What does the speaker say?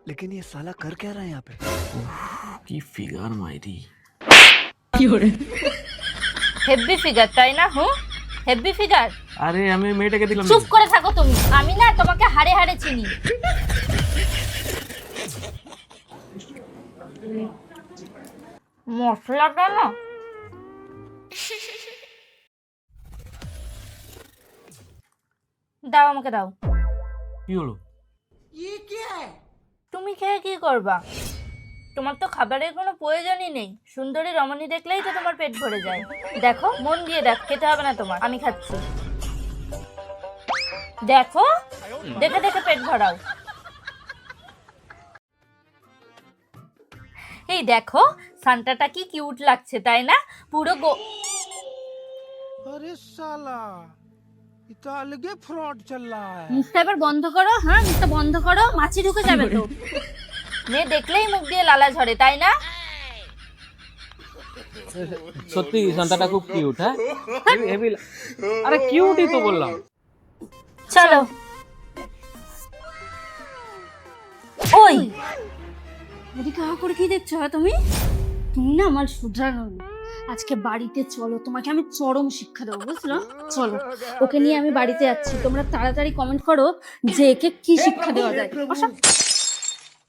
लेकिन ये साला कर क्या रहा है यहाँ पे? কি ফিগার মাইরি। হেভি ফিগার তাই না? Heavy figure. আরে আমি মেয়েটাকে দিলাম। চুপ করে থাকো তুমি, আমি না তোমাকে হাড়ে হাড়ে চিনি। মশলাটা না দাও, আমাকে দাও। কি হলো? তুমি খেয়ে কি করবা? তোমার তো খাবারের কোনো প্রয়োজনই নেই, সুন্দরী রমণী দেখলেই তো তোমার পেট ভরে যায়। দেখো, মন দিয়ে দেখ, খেতে হবে না তোমার, আমি খাচ্ছি। দেখো, দেখে দেখে পেট ভরাও। এই দেখো, সান্টাটা কি কিউট লাগছে তাই না? পুরো अरे साला ये तो अलगे फ्रॉड चल रहा है। মুখটা এবার বন্ধ করো। হ্যাঁ, মুখটা বন্ধ করো, মাছি ঢুকে যাবে তো। মেয়ে দেখলেই মুখ দিয়ে লালা ঝরে তাই না? সত্যি সান্তাটা খুব কিউট। হ্যাঁ হেভি। আরে কিউটই তো বললাম। চলো। ওই এদিকে হা করে কি দেখছো? তুমি তুমি না আমার শুধরানো নেই। আজকে বাড়িতে চলো, তোমাকে আমি চরম শিক্ষা দেবো, বুঝলো? চলো, ওকে নিয়ে আমি বাড়িতে যাচ্ছি। তোমরা তাড়াতাড়ি কমেন্ট করো যে একে কি শিক্ষা দেওয়া যায়।